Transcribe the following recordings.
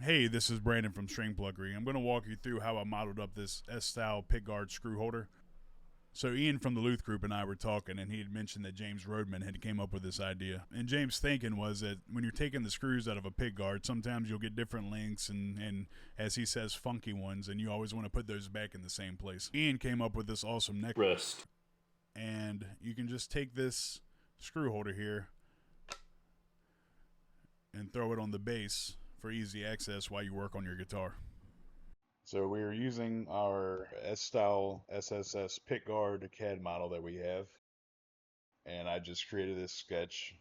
Hey, this is Brandon from String Pluggery. I'm going to walk you through how I modeled up this S-style pickguard screw holder. So Ian from the Loothgroup and I were talking, and he had mentioned that James Rodman had came up with this idea. And James' thinking was that when you're taking the screws out of a pickguard, sometimes you'll get different lengths and as he says, funky ones, and you always want to put those back in the same place. Ian came up with this awesome neck Rest. and you can just take this screw holder here and throw it on the bass for easy access while you work on your guitar. So we're using our S-style SSS pickguard CAD model that we have, and I just created this sketch.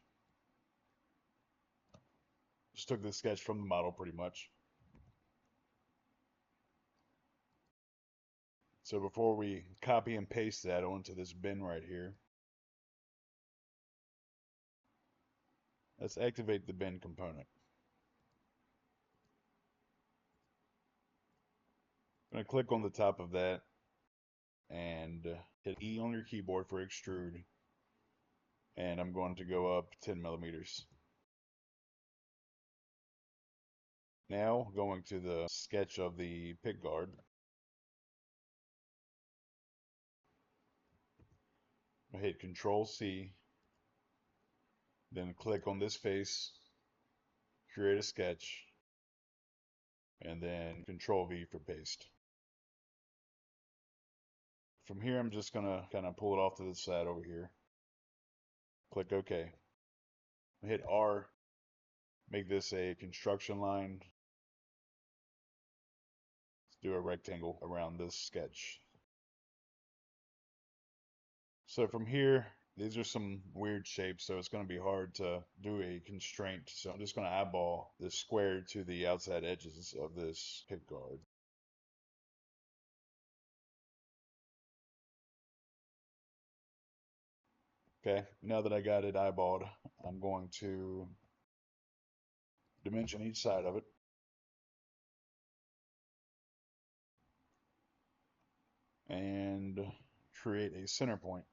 Just took this sketch from the model pretty much. So before we copy and paste that onto this bin right here, let's activate the bin component. I'm going to click on the top of that and hit E on your keyboard for extrude, and I'm going to go up 10 millimeters. Now going to the sketch of the pickguard, I hit Control C, then click on this face, create a sketch, and then Control V for paste. From here, I'm just gonna kind of pull it off to the side over here. Click OK. Hit R, make this a construction line. Let's do a rectangle around this sketch. So from here, these are some weird shapes, so it's going to be hard to do a constraint. So I'm just going to eyeball this square to the outside edges of this pickguard. Okay, now that I got it eyeballed, I'm going to dimension each side of it. And create a center point.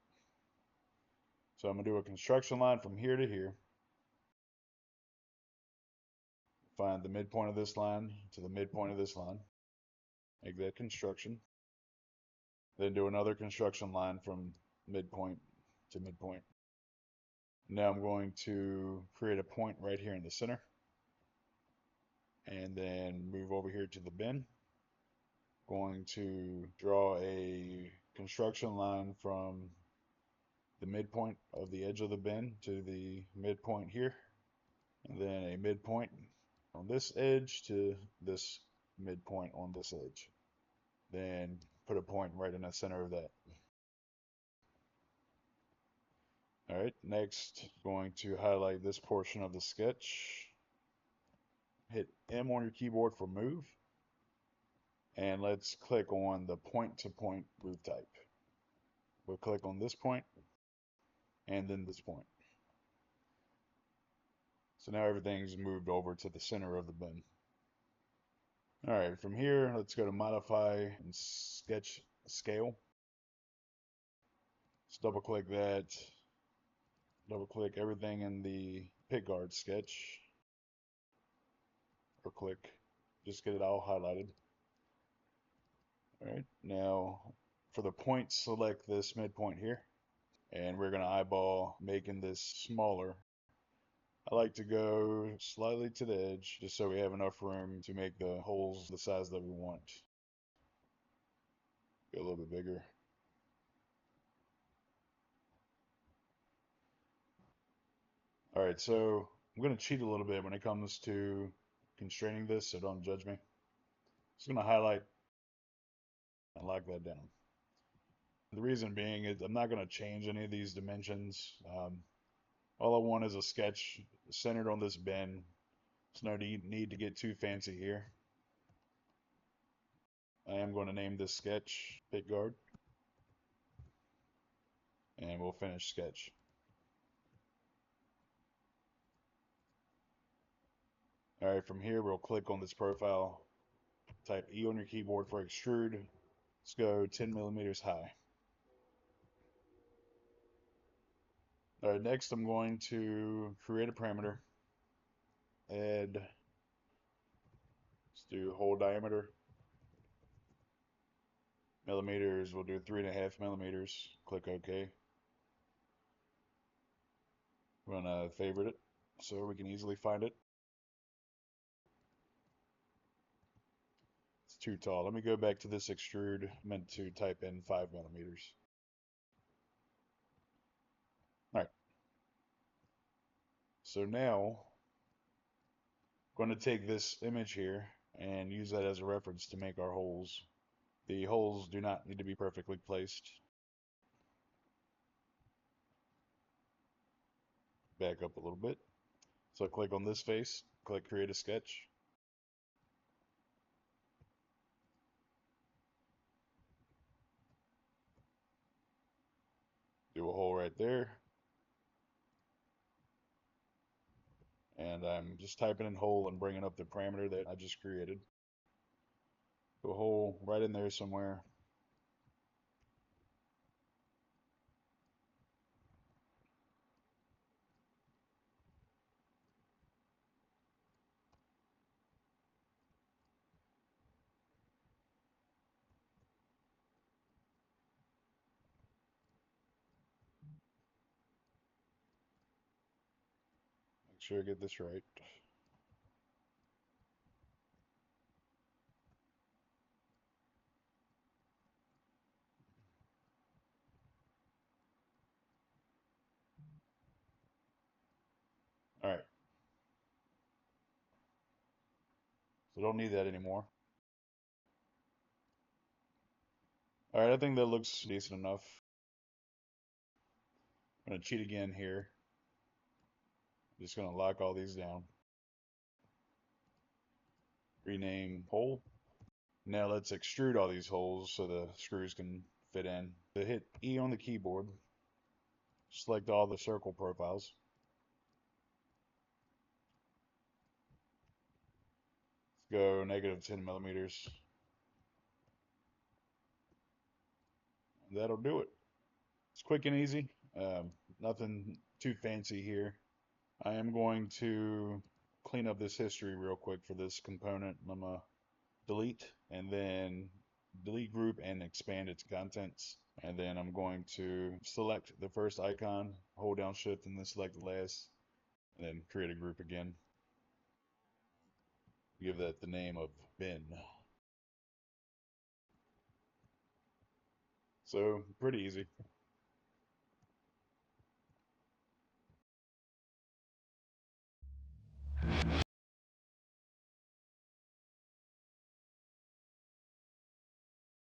So I'm going to do a construction line from here to here. Find the midpoint of this line to the midpoint of this line. Make that construction. Then do another construction line from midpoint to midpoint. Now I'm going to create a point right here in the center. And then move over here to the bin. Going to draw a construction line from the midpoint of the edge of the bin to the midpoint here. And then a midpoint on this edge to this midpoint on this edge. Then put a point right in the center of that. Alright, next going to highlight this portion of the sketch. Hit M on your keyboard for move. And let's click on the point-to-point move type. We'll click on this point and then this point. So now everything's moved over to the center of the bin. Alright, from here, let's go to Modify and Sketch Scale. Let's double click that. Double click everything in the pickguard sketch. Or click, just get it all highlighted. Alright, now for the point, select this midpoint here. And we're going to eyeball making this smaller. I like to go slightly to the edge just so we have enough room to make the holes the size that we want. Go a little bit bigger. Alright, so I'm going to cheat a little bit when it comes to constraining this, so don't judge me. Just going to highlight and lock that down. The reason being is I'm not going to change any of these dimensions. All I want is a sketch centered on this bin. There's no need to get too fancy here. I am going to name this sketch Pickguard. And we'll finish sketch. Alright, from here we'll click on this profile. Type E on your keyboard for extrude. Let's go 10 millimeters high. Alright, next I'm going to create a parameter. Add Let's do hole diameter. Millimeters, we'll do 3.5 millimeters. Click OK. I'm gonna favorite it so we can easily find it. It's too tall. Let me go back to this extrude. I meant to type in 5 millimeters. All right. So now I'm going to take this image here and use that as a reference to make our holes. The holes do not need to be perfectly placed. Back up a little bit. So click on this face, click create a sketch. Do a hole right there. And I'm just typing in hole and bringing up the parameter that I just created. Do a hole right in there somewhere. Make sure I get this right. All right. So don't need that anymore. All right, I think that looks decent enough. I'm going to cheat again here. I'm just going to lock all these down. Rename hole. Now let's extrude all these holes so the screws can fit in. So hit E on the keyboard. Select all the circle profiles. Let's go negative 10 millimeters. That'll do it. It's quick and easy. Nothing too fancy here. I am going to clean up this history real quick for this component. I'm going to delete and then delete group and expand its contents. And then I'm going to select the first icon, hold down shift and then select the last, and then create a group again. Give that the name of bin. So pretty easy.